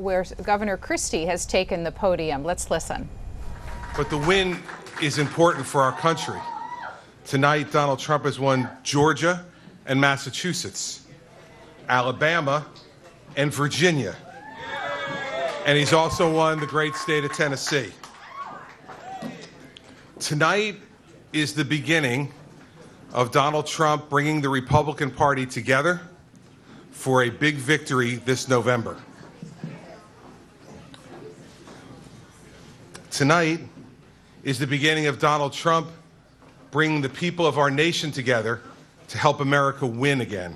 where Governor Christie has taken the podium. Let's listen. But the win is important for our country. Tonight, Donald Trump has won Georgia and Massachusetts, Alabama and Virginia, and he's also won the great state of Tennessee. Tonight is the beginning of Donald Trump bringing the Republican Party together for a big victory this November. Tonight is the beginning of Donald Trump bringing the people of our nation together to help America win again.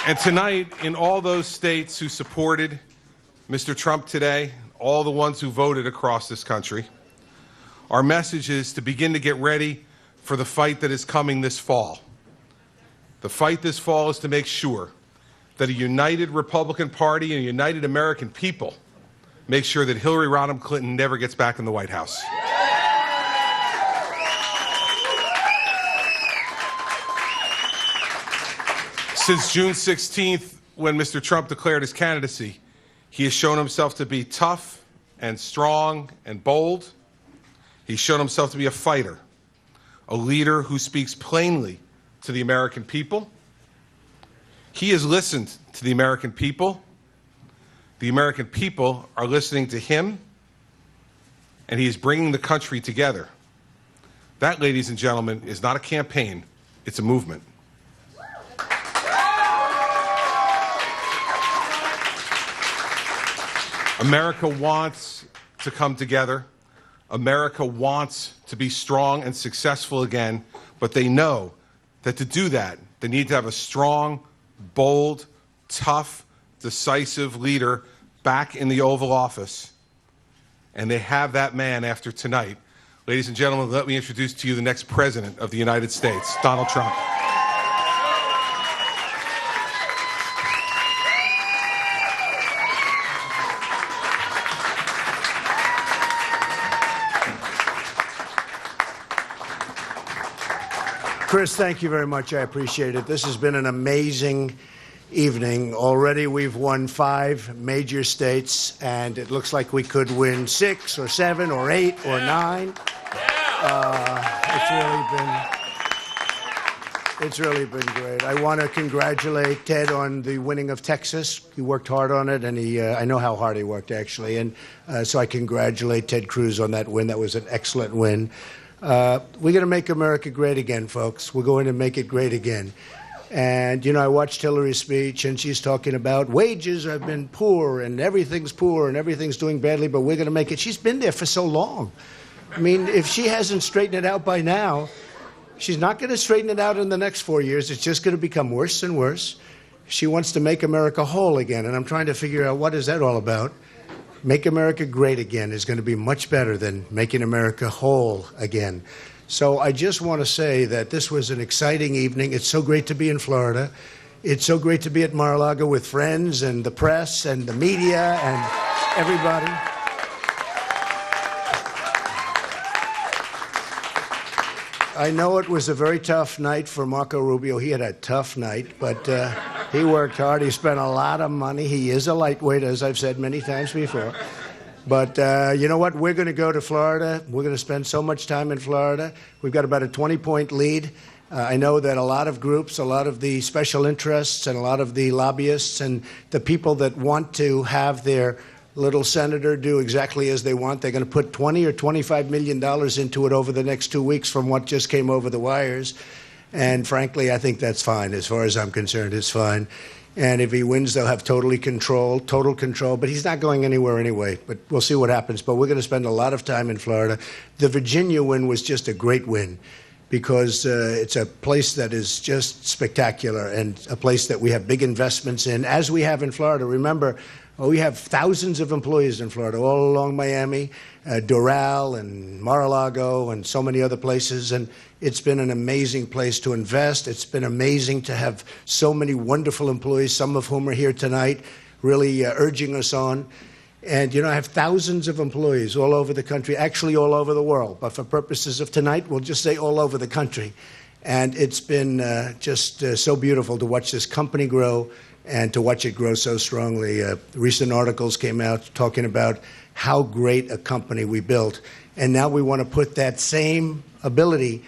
And tonight, in all those states who supported Mr. Trump today, all the ones who voted across this country, our message is to begin to get ready for the fight that is coming this fall. The fight this fall is to make sure that a united Republican Party and a united American people make sure that Hillary Rodham Clinton never gets back in the White House. Since June 16th, when Mr. Trump declared his candidacy, he has shown himself to be tough and strong and bold. He's shown himself to be a fighter, a leader who speaks plainly to the American people. He has listened to the American people. The American people are listening to him, and he is bringing the country together. That, ladies and gentlemen, is not a campaign, it's a movement. America wants to come together. America wants to be strong and successful again, but they know that to do that, they need to have a strong, bold, tough, decisive leader back in the Oval Office. And they have that man after tonight. Ladies and gentlemen, let me introduce to you the next President of the United States, Donald Trump. Chris, thank you very much. I appreciate it. This has been an amazing evening. Already we've won 5 major states, and it looks like we could win 6 or 7 or 8 or 9. It's really been great. I want to congratulate Ted on the winning of Texas. He worked hard on it, and I know how hard he worked, actually. And so I congratulate Ted Cruz on that win. That was an excellent win. We're going to make America great again, folks. We're going to make it great again. And, you know, I watched Hillary's speech, and she's talking about wages have been poor and everything's doing badly, but we're going to make it. She's been there for so long. I mean, if she hasn't straightened it out by now, she's not going to straighten it out in the next 4 years. It's just going to become worse and worse. She wants to make America whole again, and I'm trying to figure out what is that all about. Make America great again is going to be much better than making America whole again. So I just want to say that this was an exciting evening. It's so great to be in Florida. It's so great to be at Mar-a-Lago with friends and the press and the media and everybody. I know it was a very tough night for Marco Rubio. He had a tough night, but he worked hard. He spent a lot of money. He is a lightweight, as I've said many times before. But you know what? We're going to go to Florida. We're going to spend so much time in Florida. We've got about a 20-point lead. I know that a lot of groups, a lot of the special interests, and a lot of the lobbyists and the people that want to have their little senator do exactly as they want, they're going to put $20 or $25 million into it over the next 2 weeks from what just came over the wires. And frankly, I think that's fine. As far as I'm concerned, it's fine. And if he wins, they'll have total control. But he's not going anywhere anyway. But we'll see what happens. But we're going to spend a lot of time in Florida. The Virginia win was just a great win because it's a place that is just spectacular and a place that we have big investments in, as we have in Florida. Remember, we have thousands of employees in Florida, all along Miami, Doral and Mar-a-Lago and so many other places. And it's been an amazing place to invest. It's been amazing to have so many wonderful employees, some of whom are here tonight, really urging us on. And, you know, I have thousands of employees all over the country, actually all over the world. But for purposes of tonight, we'll just say all over the country. And it's been just so beautiful to watch this company grow and to watch it grow so strongly. Recent articles came out talking about how great a company we built. And now we want to put that same ability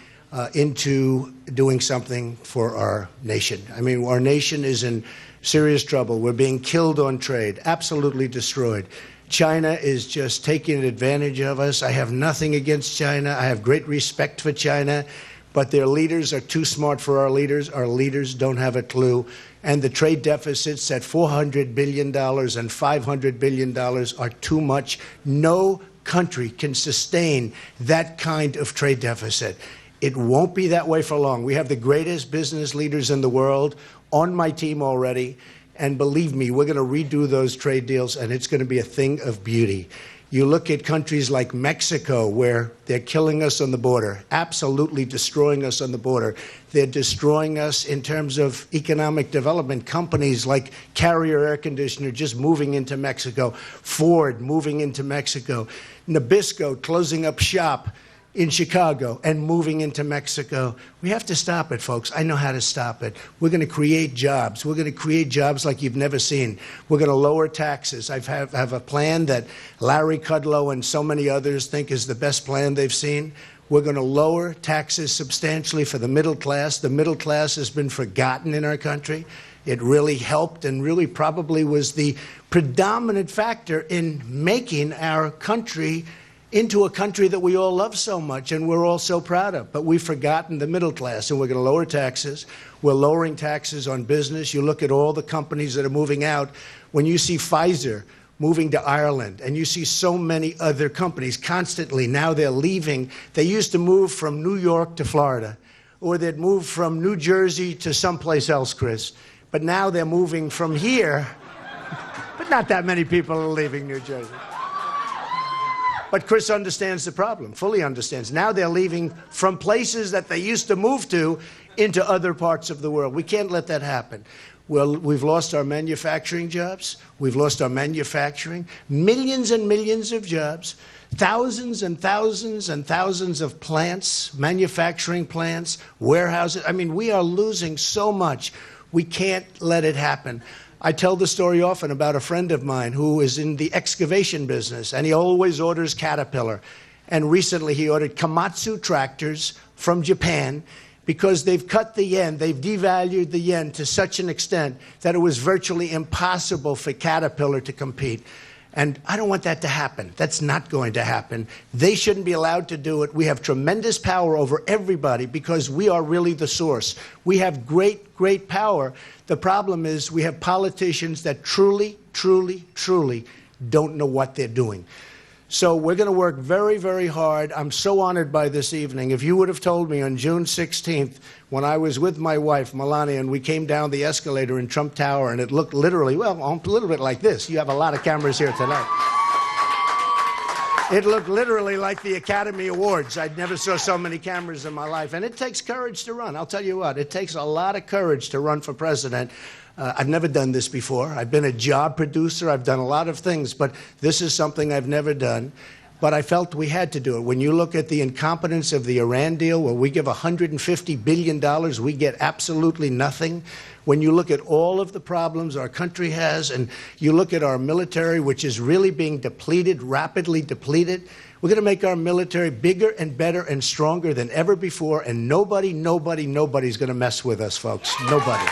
into doing something for our nation. I mean, our nation is in serious trouble. We're being killed on trade, absolutely destroyed. China is just taking advantage of us. I have nothing against China. I have great respect for China, but their leaders are too smart for our leaders. Our leaders don't have a clue. And the trade deficits at $400 billion and $500 billion are too much. No country can sustain that kind of trade deficit. It won't be that way for long. We have the greatest business leaders in the world on my team already. And believe me, we're going to redo those trade deals, and it's going to be a thing of beauty. You look at countries like Mexico, where they're killing us on the border, absolutely destroying us on the border. They're destroying us in terms of economic development. Companies like Carrier Air Conditioner just moving into Mexico, Ford moving into Mexico, Nabisco closing up shop in Chicago and moving into Mexico. We have to stop it, folks. I know how to stop it. We're going to create jobs. We're going to create jobs like you've never seen. We're going to lower taxes. I have a plan that Larry Kudlow and so many others think is the best plan they've seen. We're going to lower taxes substantially for the middle class. The middle class has been forgotten in our country. It really helped and really probably was the predominant factor in making our country into a country that we all love so much and we're all so proud of. But we've forgotten the middle class, and we're going to lower taxes. We're lowering taxes on business. You look at all the companies that are moving out. When you see Pfizer moving to Ireland, and you see so many other companies constantly, now they're leaving. They used to move from New York to Florida, or they'd move from New Jersey to someplace else, Chris. But now they're moving from here, but not that many people are leaving New Jersey. But Chris understands the problem, fully understands. Now they're leaving from places that they used to move to into other parts of the world. We can't let that happen. Well, we've lost our manufacturing jobs. We've lost our manufacturing. Millions and millions of jobs. Thousands and thousands and thousands of plants, manufacturing plants, warehouses. I mean, we are losing so much. We can't let it happen. I tell the story often about a friend of mine who is in the excavation business, and he always orders Caterpillar. And recently he ordered Komatsu tractors from Japan because they've cut the yen, they've devalued the yen to such an extent that it was virtually impossible for Caterpillar to compete. And I don't want that to happen. That's not going to happen. They shouldn't be allowed to do it. We have tremendous power over everybody because we are really the source. We have great, great power. The problem is we have politicians that truly, truly, truly don't know what they're doing. So we're going to work very, very hard. I'm so honored by this evening. If you would have told me on June 16th, when I was with my wife, Melania, and we came down the escalator in Trump Tower, and it looked literally, well, a little bit like this. You have a lot of cameras here tonight. It looked literally like the Academy Awards. I'd never saw so many cameras in my life. And it takes courage to run. I'll tell you what, it takes a lot of courage to run for president. I've never done this before. I've been a job producer. I've done a lot of things, but this is something I've never done. But I felt we had to do it. When you look at the incompetence of the Iran deal, where we give $150 billion, we get absolutely nothing. When you look at all of the problems our country has, and you look at our military, which is really being depleted, rapidly depleted, we're going to make our military bigger and better and stronger than ever before, and nobody's going to mess with us, folks. Nobody.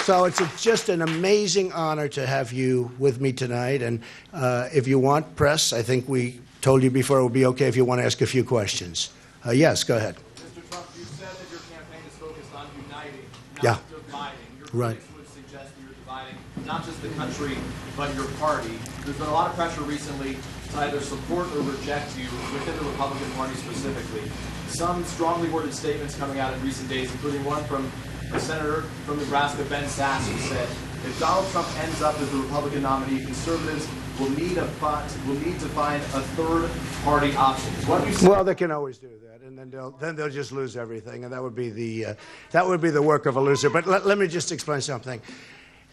So it's just an amazing honor to have you with me tonight. And if you want press, I think we told you before it would be okay if you want to ask a few questions. Yes, go ahead. Mr. Trump, you said that your campaign is focused on uniting, Yeah. not dividing. Your Right. critics would suggest that you're dividing not just the country, but your party. There's been a lot of pressure recently to either support or reject you within the Republican Party specifically. Some strongly worded statements coming out in recent days, including one from a senator from Nebraska, Ben Sasse, who said, if Donald Trump ends up as the Republican nominee, conservatives will need to find a third party option. What do you say? Well, they can always do that, and then they'll just lose everything, and that would be the work of a loser. But let me just explain something.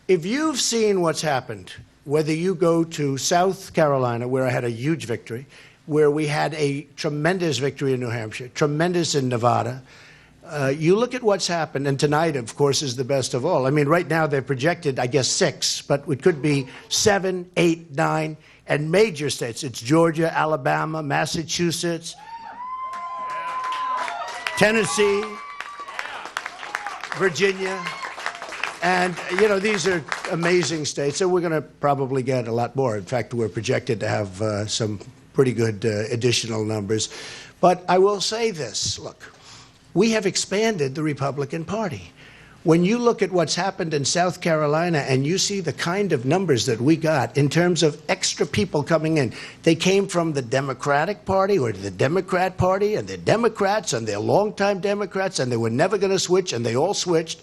if you've seen what's happened, whether you go to South Carolina, where I had a huge victory, where we had a tremendous victory in New Hampshire, tremendous in Nevada, you look at what's happened, and tonight, of course, is the best of all. I mean, right now they're projected, I guess, 6, but it could be 7, 8, 9, and major states. It's Georgia, Alabama, Massachusetts, Tennessee, Virginia. And, you know, these are amazing states, so we're going to probably get a lot more. In fact, we're projected to have some pretty good additional numbers. But I will say this, look, we have expanded the Republican Party. When you look at what's happened in South Carolina and you see the kind of numbers that we got in terms of extra people coming in, they came from the Democratic Party or the Democrat Party, and they're Democrats and they're longtime Democrats, and they were never going to switch, and they all switched,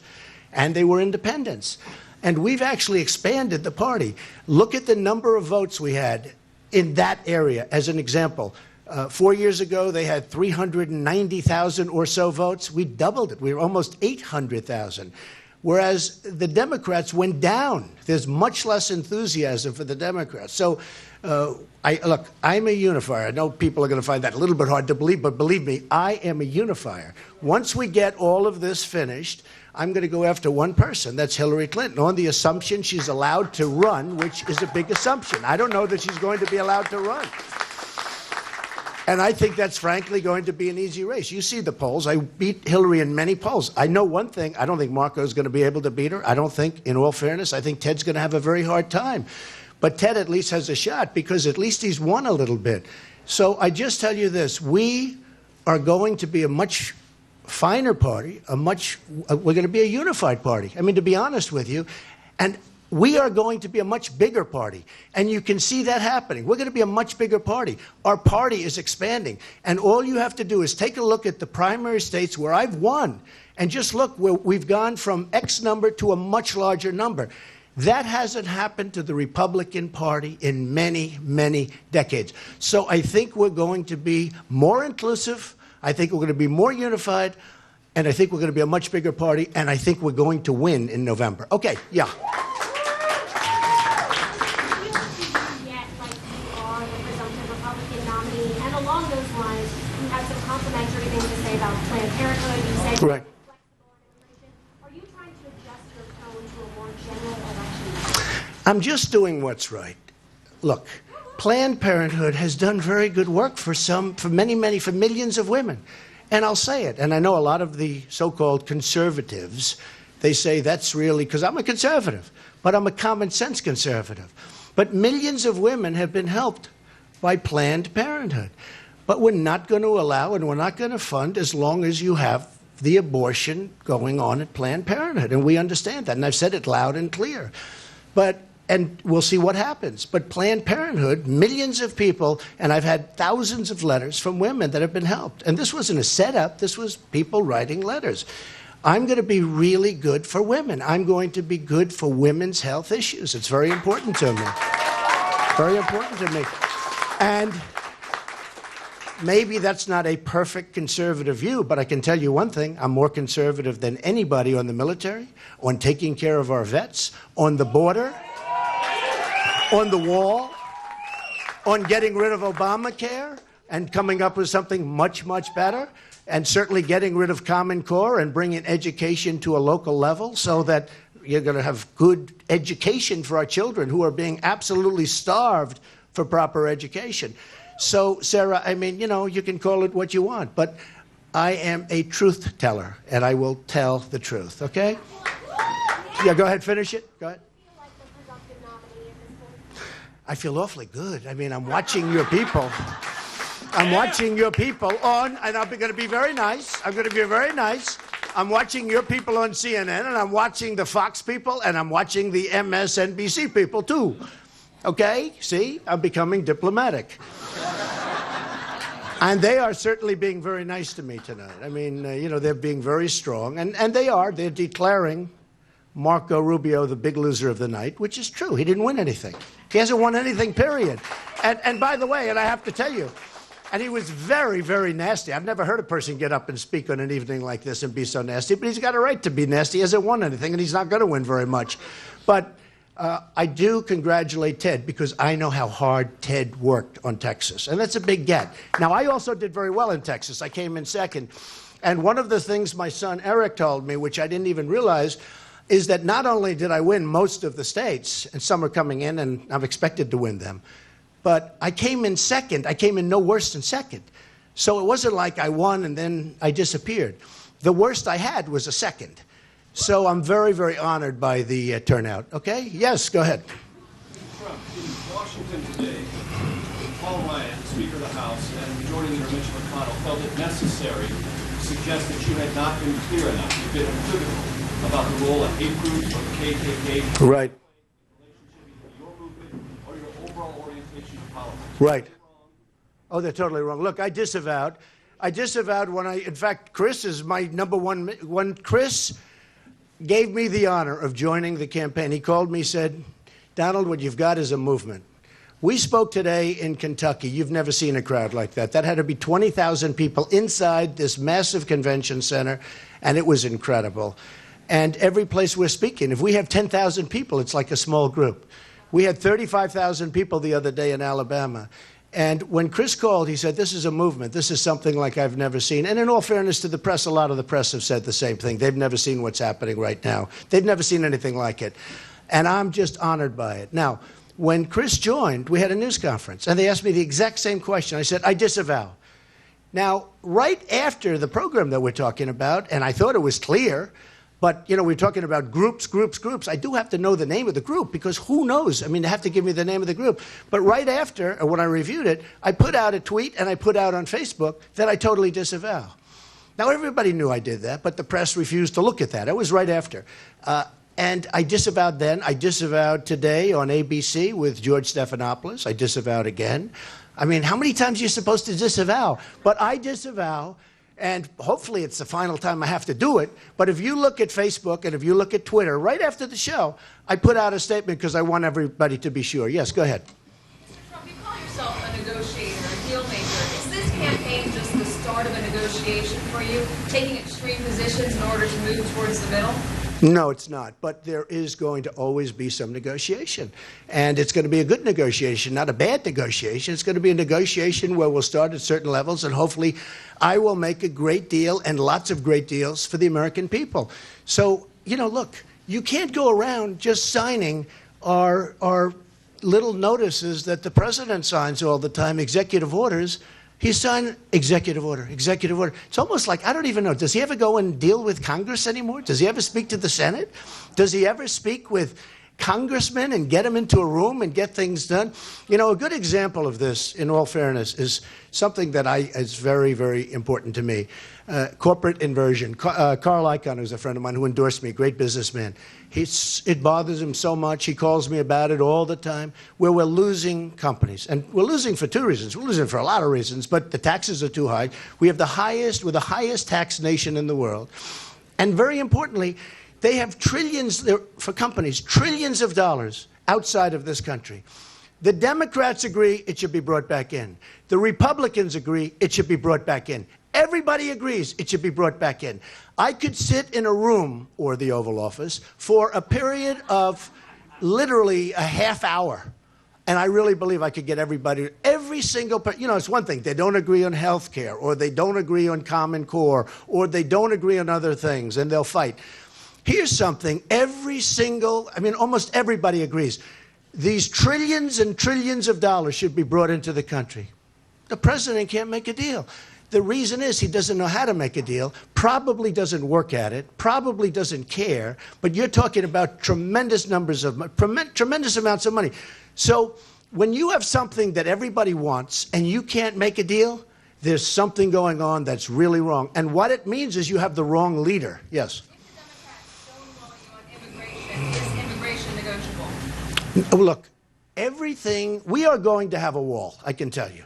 and they were independents. And we've actually expanded the party. Look at the number of votes we had in that area as an example. 4 years ago, they had 390,000 or so votes. We doubled it. We were almost 800,000. Whereas the Democrats went down. There's much less enthusiasm for the Democrats. So, look, I'm a unifier. I know people are going to find that a little bit hard to believe, but believe me, I am a unifier. Once we get all of this finished, I'm going to go after one person. That's Hillary Clinton, on the assumption she's allowed to run, which is a big assumption. I don't know that she's going to be allowed to run. And I think that's frankly going to be an easy race. You see the polls. I beat Hillary in many polls. I know one thing. I don't think Marco's going to be able to beat her. I don't think, in all fairness, I think Ted's going to have a very hard time. But Ted at least has a shot because at least he's won a little bit. So I just tell you this. We are going to be a much finer party, we're going to be a unified party. I mean, to be honest with you. And we are going to be a much bigger party, and you can see that happening. We're going to be a much bigger party. Our party is expanding, and all you have to do is take a look at the primary states where I've won, and just look where we've gone from X number to a much larger number. That hasn't happened to the Republican Party in many, many decades. So I think we're going to be more inclusive. I think we're going to be more unified, and I think we're going to be a much bigger party, and I think we're going to win in November. Okay, yeah. Complimentary things to say about Planned Parenthood. You said right. Are you trying to adjust your tone to a more general election? I'm just doing what's right. Look, Planned Parenthood has done very good work for millions of women. And I'll say it. And I know a lot of the so-called conservatives, they say that's really, because I'm a conservative, but I'm a common sense conservative. But millions of women have been helped by Planned Parenthood. But we're not going to allow and we're not going to fund as long as you have the abortion going on at Planned Parenthood. And we understand that. And I've said it loud and clear. And we'll see what happens. But Planned Parenthood, millions of people, and I've had thousands of letters from women that have been helped. And this wasn't a setup. This was people writing letters. I'm going to be really good for women. I'm going to be good for women's health issues. It's very important to me. Very important to me. And maybe that's not a perfect conservative view, but I can tell you one thing. I'm more conservative than anybody on the military, on taking care of our vets, on the border, on the wall, on getting rid of Obamacare and coming up with something much, much better, and certainly getting rid of Common Core and bringing education to a local level so that you're going to have good education for our children who are being absolutely starved for proper education. So, Sarah, I mean, you know, you can call it what you want, but I am a truth teller, and I will tell the truth, okay? Yeah, go ahead, finish it. Go ahead. I feel awfully good. I mean, I'm watching your people. I'm watching your people on, and I'm going to be very nice. I'm going to be very nice. I'm watching your people on CNN, and I'm watching the Fox people, and I'm watching the MSNBC people, too. Okay? See? I'm becoming diplomatic. And they are certainly being very nice to me tonight. I mean, you know, they're being very strong. And they are. They're declaring Marco Rubio the big loser of the night, which is true. He didn't win anything. He hasn't won anything, period. And by the way, and I have to tell you, And he was very, very nasty. I've never heard a person get up and speak on an evening like this and be so nasty, but he's got a right to be nasty. He hasn't won anything, and he's not going to win very much. But I do congratulate Ted because I know how hard Ted worked on Texas, and that's a big get. Now, I also did very well in Texas. I came in second. And one of the things my son Eric told me, which I didn't even realize, is that not only did I win most of the states, and some are coming in, and I'm expected to win them, but I came in second. I came in no worse than second. So it wasn't like I won and then I disappeared. The worst I had was a second. So I'm very, very honored by the turnout. Okay? Yes, go ahead. Trump, in Washington today, Paul Ryan, Speaker of the House, and Majority Leader Mitch McConnell felt it necessary to suggest that you had not been clear enough. You've been equivocal about the role of hate groups or the KKK. Right. Right. Oh, they're totally wrong. Look, I disavowed. I disavowed when in fact, Chris is my number one. When Chris gave me the honor of joining the campaign, he called me, said, Donald, what you've got is a movement. We spoke today in Kentucky. You've never seen a crowd like that. That had to be 20,000 people inside this massive convention center, and it was incredible. And every place we're speaking, if we have 10,000 people, it's like a small group. We had 35,000 people the other day in Alabama. And when Chris called, he said, this is a movement. This is something like I've never seen. And in all fairness to the press, a lot of the press have said the same thing. They've never seen what's happening right now. They've never seen anything like it. And I'm just honored by it. Now, when Chris joined, we had a news conference, and they asked me the exact same question. I said, I disavow. Now, right after the program that we're talking about, and I thought it was clear, but, you know, we're talking about groups. I do have to know the name of the group because who knows? I mean, they have to give me the name of the group. But right after, when I reviewed it, I put out a tweet and I put out on Facebook that I totally disavow. Now, everybody knew I did that, but the press refused to look at that. It was right after. And I disavowed then. I disavowed today on ABC with George Stephanopoulos. I disavowed again. I mean, how many times are you supposed to disavow? But I disavow. And hopefully it's the final time I have to do it. But if you look at Facebook and if you look at Twitter, right after the show, I put out a statement because I want everybody to be sure. Yes, go ahead. Mr. Trump, you call yourself a negotiator, a deal maker. Is this campaign just the start of a negotiation for you, taking extreme positions in order to move towards the middle? No, it's not. But there is going to always be some negotiation. And it's going to be a good negotiation, not a bad negotiation. It's going to be a negotiation where we'll start at certain levels, and hopefully I will make a great deal and lots of great deals for the American people. So, you know, look, you can't go around just signing our little notices that the president signs all the time, executive orders. He signed executive order, executive order. It's almost like, I don't even know, does he ever go and deal with Congress anymore? Does he ever speak to the Senate? Does he ever speak with congressmen and get them into a room and get things done? You know, a good example of this, in all fairness, is something that is very, very important to me. Corporate inversion. Carl Icahn, who's a friend of mine who endorsed me, great businessman. It bothers him so much. He calls me about it all the time, where we're losing companies. And we're losing for two reasons. We're losing for a lot of reasons, but the taxes are too high. We're the highest tax nation in the world. And very importantly, they have trillions, for companies, trillions of dollars outside of this country. The Democrats agree it should be brought back in. The Republicans agree it should be brought back in. Everybody agrees it should be brought back in. I could sit in a room, or the Oval Office, for a period of literally a half hour. And I really believe I could get everybody, every single, you know, it's one thing. They don't agree on health care, or they don't agree on Common Core, or they don't agree on other things, and they'll fight. Here's something almost everybody agrees. These trillions and trillions of dollars should be brought into the country. The president can't make a deal. The reason is he doesn't know how to make a deal, probably doesn't work at it, probably doesn't care, but you're talking about tremendous amounts of money. So when you have something that everybody wants and you can't make a deal, there's something going on that's really wrong. And what it means is you have the wrong leader. Yes? Is immigration negotiable? Look, we are going to have a wall, I can tell you.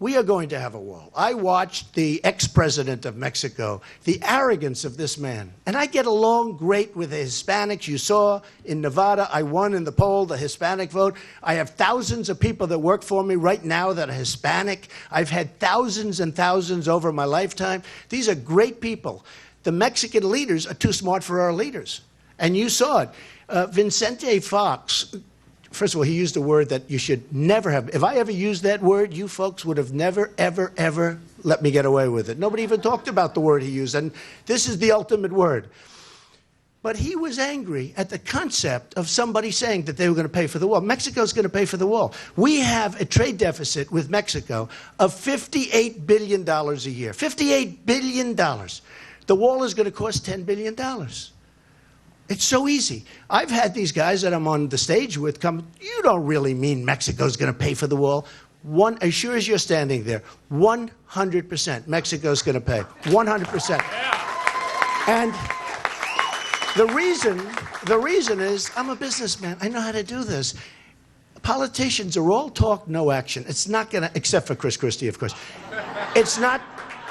We are going to have a wall. I watched the ex-president of Mexico, the arrogance of this man. And I get along great with the Hispanics. You saw in Nevada, I won in the poll, the Hispanic vote. I have thousands of people that work for me right now that are Hispanic. I've had thousands and thousands over my lifetime. These are great people. The Mexican leaders are too smart for our leaders. And you saw it. Vicente Fox, first of all, he used a word that you should never have. If I ever used that word, you folks would have never, ever, ever let me get away with it. Nobody even talked about the word he used, and this is the ultimate word. But he was angry at the concept of somebody saying that they were going to pay for the wall. Mexico's going to pay for the wall. We have a trade deficit with Mexico of $58 billion a year. $58 billion. The wall is going to cost $10 billion. It's so easy. I've had these guys that I'm on the stage with come, you don't really mean Mexico's going to pay for the wall. As sure as you're standing there, 100% Mexico's going to pay. 100%. And the reason is I'm a businessman. I know how to do this. Politicians are all talk, no action. It's not going to, except for Chris Christie, of course. It's not,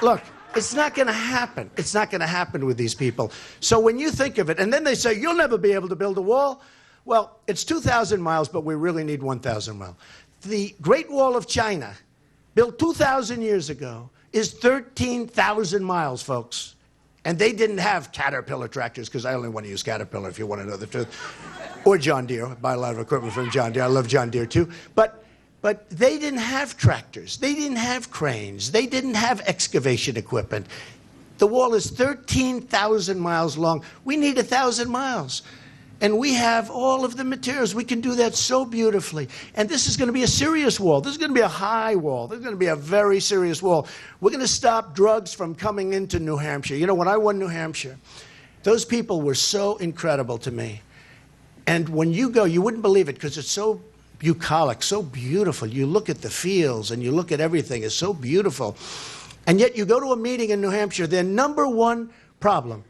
look, it's not going to happen. It's not going to happen with these people. So when you think of it, and then they say, you'll never be able to build a wall. Well, it's 2,000 miles, but we really need 1,000 miles. The Great Wall of China, built 2,000 years ago, is 13,000 miles, folks. And they didn't have Caterpillar tractors, because I only want to use Caterpillar if you want to know the truth. Or John Deere. I buy a lot of equipment from John Deere. I love John Deere, too. But they didn't have tractors. They didn't have cranes. They didn't have excavation equipment. The wall is 13,000 miles long. We need 1,000 miles. And we have all of the materials. We can do that so beautifully. And this is going to be a serious wall. This is going to be a high wall. This is going to be a very serious wall. We're going to stop drugs from coming into New Hampshire. You know, when I won New Hampshire, those people were so incredible to me. And when you go, you wouldn't believe it because it's so bucolic, so beautiful. You look at the fields and you look at everything. It's so beautiful. And yet you go to a meeting in New Hampshire, their number one problem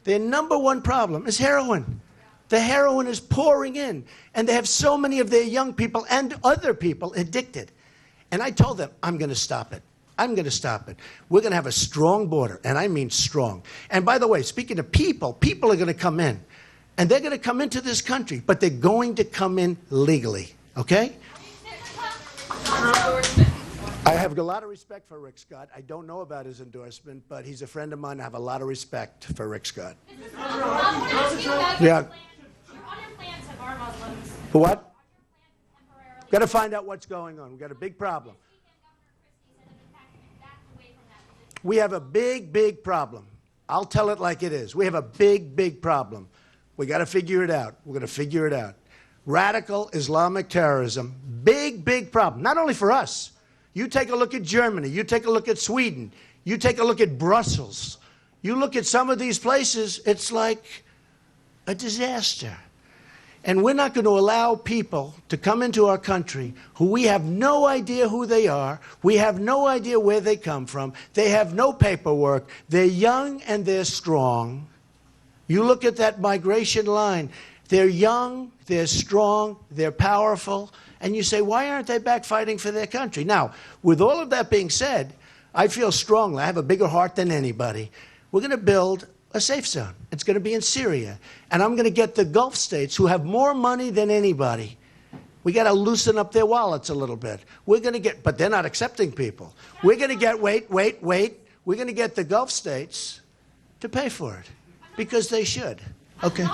is heroin. The heroin is pouring in. And they have so many of their young people and other people addicted. And I told them, I'm going to stop it. I'm going to stop it. We're going to have a strong border, and I mean strong. And by the way, speaking of people are going to come in. And they're going to come into this country, but they're going to come in legally. Okay? I have a lot of respect for Rick Scott. I don't know about his endorsement, but he's a friend of mine. I have a lot of respect for Rick Scott. Yeah. What? Got to find out what's going on. We've got a big problem. We have a big, big problem. I'll tell it like it is. We have a big, big problem. We got to figure it out. We're going to figure it out. Radical Islamic terrorism, big, big problem. Not only for us. You take a look at Germany. You take a look at Sweden. You take a look at Brussels. You look at some of these places, it's like a disaster. And we're not going to allow people to come into our country who we have no idea who they are. We have no idea where they come from. They have no paperwork. They're young and they're strong. You look at that migration line. They're young, they're strong, they're powerful. And you say, why aren't they back fighting for their country? Now, with all of that being said, I feel strongly, I have a bigger heart than anybody. We're going to build a safe zone. It's going to be in Syria. And I'm going to get the Gulf states who have more money than anybody. We got to loosen up their wallets a little bit. We're going to get, but they're not accepting people. We're going to get, wait. We're going to get the Gulf states to pay for it because they should. Okay.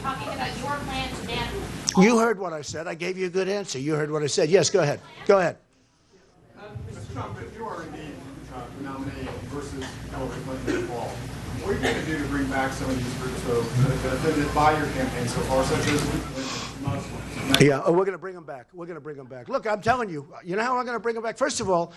I'm talking about your plan to ban. You heard what I said. I gave you a good answer. You heard what I said. Yes, go ahead. Go ahead. Mr. Trump, if you are indeed the nominee versus Hillary Clinton in the fall, what are you going to do to bring back some of these groups that have been by your campaign so far, such as Muslims? Yeah, we're going to bring them back. We're going to bring them back. Look, I'm telling you, you know how we're going to bring them back? First of all,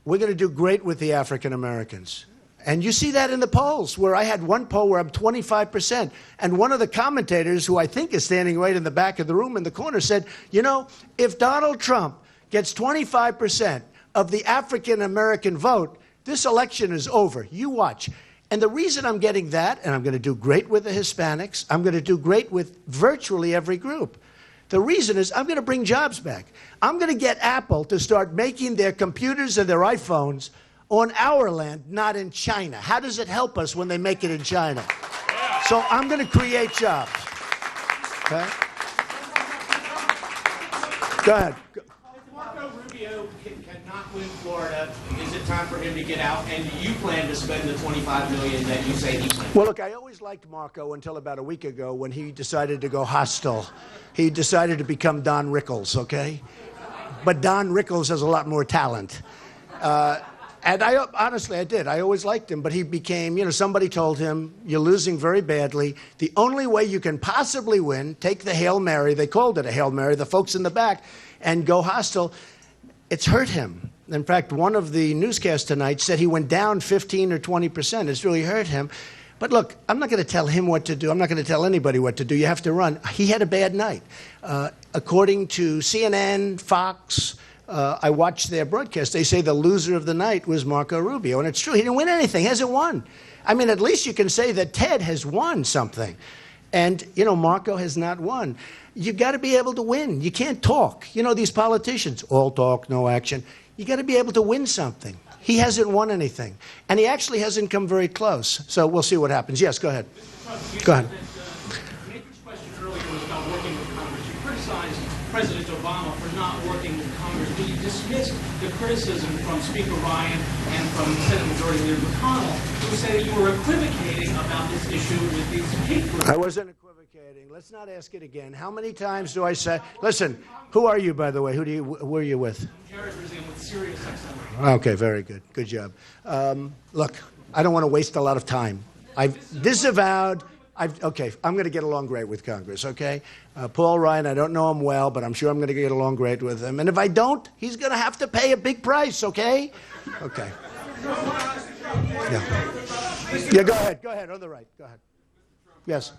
we're going to do great with the African Americans. And you see that in the polls, where I had one poll where I'm 25%. And one of the commentators, who I think is standing right in the back of the room in the corner, said, you know, if Donald Trump gets 25% of the African-American vote, this election is over. You watch. And the reason I'm getting that, and I'm going to do great with the Hispanics, I'm going to do great with virtually every group. The reason is I'm going to bring jobs back. I'm going to get Apple to start making their computers and their iPhones on our land, not in China. How does it help us when they make it in China? So I'm going to create jobs. Okay? Go ahead. If Marco Rubio cannot win Florida, is it time for him to get out? And do you plan to spend the $25 million that you say he plans? Well, look, I always liked Marco until about a week ago when he decided to go hostile. He decided to become Don Rickles, okay? But Don Rickles has a lot more talent. And honestly, I did. I always liked him, but he became, somebody told him, you're losing very badly. The only way you can possibly win, take the Hail Mary, they called it a Hail Mary, the folks in the back, and go hostile. It's hurt him. In fact, one of the newscasts tonight said he went down 15 or 20%. It's really hurt him. But look, I'm not going to tell him what to do. I'm not going to tell anybody what to do. You have to run. He had a bad night. According to CNN, Fox, I watched their broadcast. They say the loser of the night was Marco Rubio. And it's true. He didn't win anything. He hasn't won. I mean, at least you can say that Ted has won something. And, Marco has not won. You got to be able to win. You can't talk. These politicians, all talk, no action. You got to be able to win something. He hasn't won anything. And he actually hasn't come very close. So we'll see what happens. Yes, go ahead. Go ahead. Nathan's question earlier was about working with Congress. You criticized President Obama for not working with Congress, but you dismissed the criticism from Speaker Ryan and from Senate Majority Leader McConnell, who say that you were equivocating about this issue with these hate groups. I wasn't equivocating. Let's not ask it again. How many times do I say, listen, who are you, by the way? Who are you with? Jared Brazil with Sirius XM. Okay, very good. Good job. Look, I don't want to waste a lot of time. I've disavowed. Okay, I'm going to get along great with Congress, okay? Paul Ryan, I don't know him well, but I'm sure I'm going to get along great with him. And if I don't, he's going to have to pay a big price, okay? Okay. Yeah, go ahead. Go ahead, on the right. Go ahead. Yes.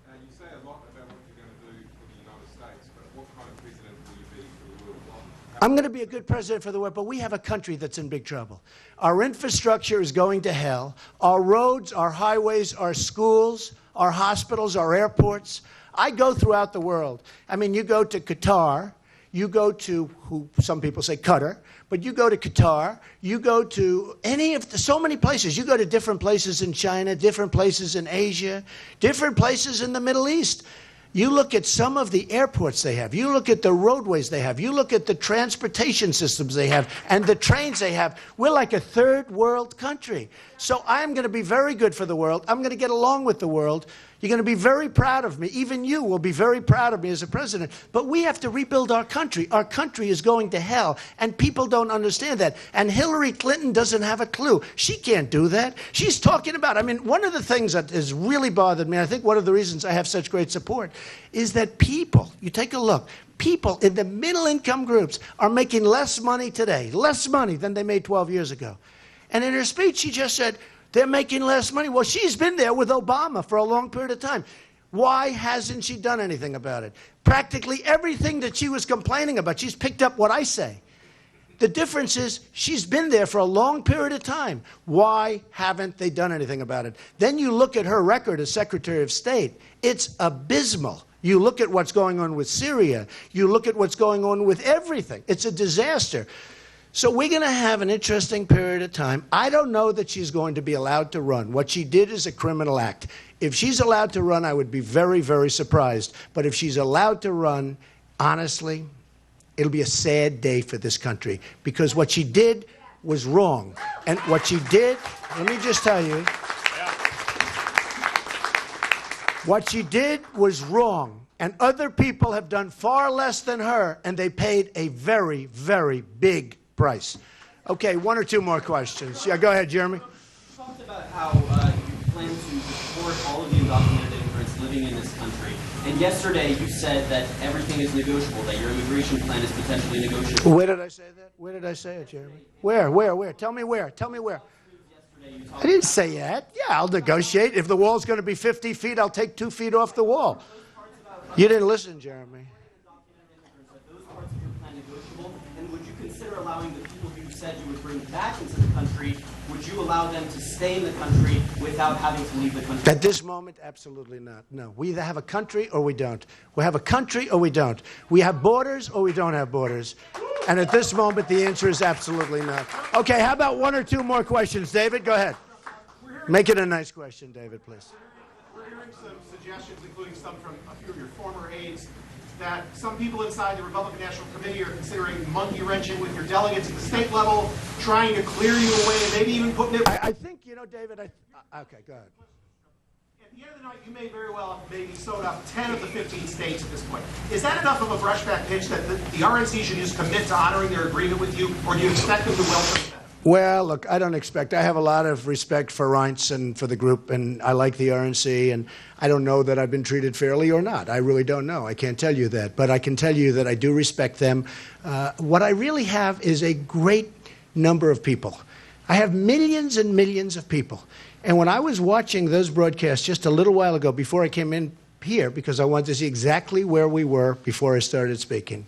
You say a lot about what you're going to do for the United States, but what kind of president will you be for the world? I'm going to be a good president for the world, but we have a country that's in big trouble. Our infrastructure is going to hell. Our roads, our highways, our schools, our hospitals, our airports. I go throughout the world. I mean, you go to Qatar, you go to, who some people say Qatar, but you go to Qatar, you go to so many places. You go to different places in China, different places in Asia, different places in the Middle East. You look at some of the airports they have. You look at the roadways they have. You look at the transportation systems they have and the trains they have. We're like a third world country. So I'm going to be very good for the world. I'm going to get along with the world. You're going to be very proud of me. Even you will be very proud of me as a president. But we have to rebuild our country. Our country is going to hell, and people don't understand that. And Hillary Clinton doesn't have a clue. She can't do that. She's talking about, one of the things that has really bothered me, I think one of the reasons I have such great support, is that people, you take a look, people in the middle income groups are making less money today, less money than they made 12 years ago. And in her speech, she just said, they're making less money. Well, she's been there with Obama for a long period of time. Why hasn't she done anything about it? Practically everything that she was complaining about, she's picked up what I say. The difference is she's been there for a long period of time. Why haven't they done anything about it? Then you look at her record as Secretary of State. It's abysmal. You look at what's going on with Syria. You look at what's going on with everything. It's a disaster. So we're going to have an interesting period of time. I don't know that she's going to be allowed to run. What she did is a criminal act. If she's allowed to run, I would be very, very surprised. But if she's allowed to run, honestly, it'll be a sad day for this country. Because what she did was wrong. And what she did, let me just tell you, what she did was wrong. And other people have done far less than her, and they paid a very, very big price. Okay, one or two more questions. Yeah, go ahead, Jeremy. You talked about how you plan to support all of the undocumented immigrants living in this country. And yesterday you said that everything is negotiable, that your immigration plan is potentially negotiable. Where did I say that? Where did I say it, Jeremy? Where? Tell me where. Tell me where. I didn't say that. Yeah, I'll negotiate. If the wall's going to be 50 feet, I'll take 2 feet off the wall. You didn't listen, Jeremy. Allowing the people who you said you would bring back into the country, would would you allow them to stay in the country without having to leave the country? At this moment, absolutely not. No. We either have a country or we don't. We have a country or we don't. We have borders or we don't have borders. And at this moment, the answer is absolutely not. Okay, how about one or two more questions? David, go ahead. Make it a nice question, David, please. We're hearing some suggestions, including some from a few of your former aides, that some people inside the Republican National Committee are considering monkey wrenching with your delegates at the state level, trying to clear you away, and maybe even putting it. I think, you know, David, okay, go ahead. At the end of the night, you may very well have maybe sewed up 10 of the 15 states at this point. Is that enough of a brushback pitch that the RNC should just commit to honoring their agreement with you, or do you expect them to welcome that? Well, look, I don't expect. I have a lot of respect for Reince and for the group, and I like the RNC, and I don't know that I've been treated fairly or not. I really don't know. I can't tell you that. But I can tell you that I do respect them. What I really have is a great number of people. I have millions and millions of people. And when I was watching those broadcasts just a little while ago, before I came in here, because I wanted to see exactly where we were before I started speaking,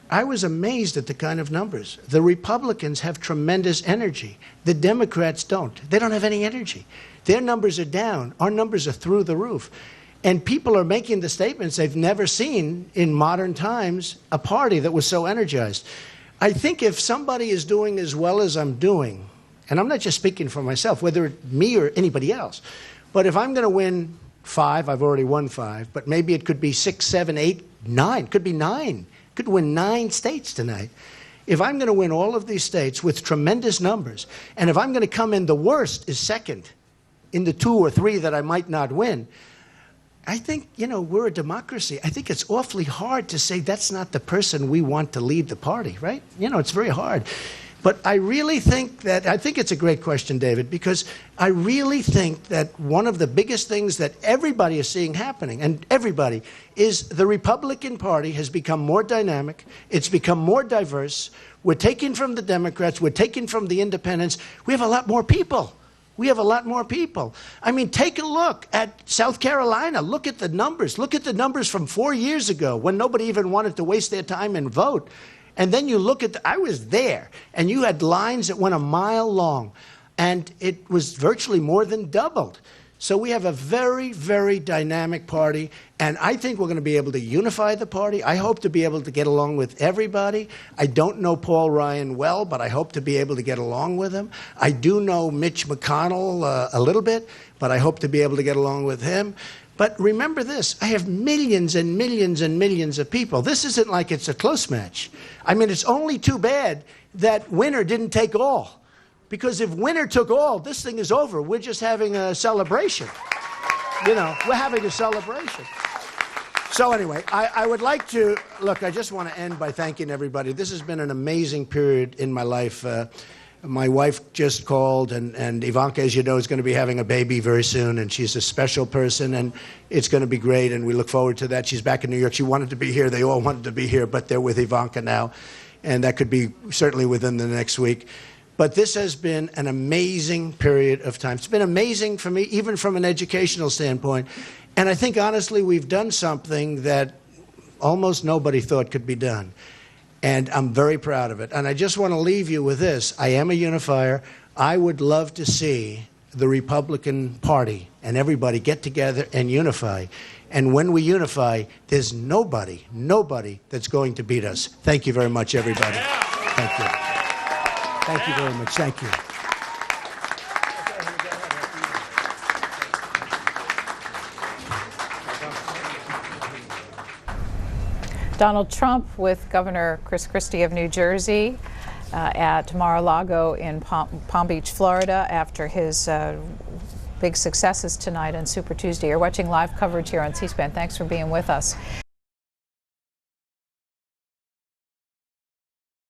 I was amazed at the kind of numbers. The Republicans have tremendous energy. The Democrats don't. They don't have any energy. Their numbers are down. Our numbers are through the roof. And people are making the statements they've never seen in modern times, a party that was so energized. I think if somebody is doing as well as I'm doing, and I'm not just speaking for myself, whether it's me or anybody else, but if I'm going to win 5, I've already won 5, but maybe it could be 6, 7, 8, 9, could be 9. Could win 9 states tonight. If I'm going to win all of these states with tremendous numbers, and if I'm going to come in the worst is second in the 2 or 3 that I might not win, I think, you know, we're a democracy. I think it's awfully hard to say that's not the person we want to lead the party, right? You know, it's very hard. But I really think that, I think it's a great question, David, because I really think that one of the biggest things that everybody is seeing happening, and everybody, is the Republican Party has become more dynamic. It's become more diverse. We're taking from the Democrats. We're taking from the independents. We have a lot more people. We have a lot more people. I mean, take a look at South Carolina. Look at the numbers. Look at the numbers from 4 years ago when nobody even wanted to waste their time and vote. And then you look at, I was there, and you had lines that went a mile long, and it was virtually more than doubled. So we have a very, very dynamic party, and I think we're going to be able to unify the party. I hope to be able to get along with everybody. I don't know Paul Ryan well, but I hope to be able to get along with him. I do know Mitch McConnell a little bit, but I hope to be able to get along with him. But remember this, I have millions and millions and millions of people. This isn't like it's a close match. I mean, it's only too bad that winner didn't take all. Because if winner took all, this thing is over. We're just having a celebration. You know, we're having a celebration. So anyway, I would like to, look, I just want to end by thanking everybody. This has been an amazing period in my life. My wife just called, and Ivanka, as you know, is going to be having a baby very soon, and she's a special person, and it's going to be great, and we look forward to that. She's back in New York. She wanted to be here. They all wanted to be here, but they're with Ivanka now, and that could be certainly within the next week. But this has been an amazing period of time. It's been amazing for me, even from an educational standpoint, and I think, honestly, we've done something that almost nobody thought could be done. And I'm very proud of it. And I just want to leave you with this. I am a unifier. I would love to see the Republican Party and everybody get together and unify. And when we unify, there's nobody that's going to beat us. Thank you very much, everybody. Thank you. Thank you very much. Thank you. Donald Trump with Governor Chris Christie of New Jersey at Mar-a-Lago in Palm Beach, Florida, after his big successes tonight on Super Tuesday. You're watching live coverage here on C-SPAN. Thanks for being with us.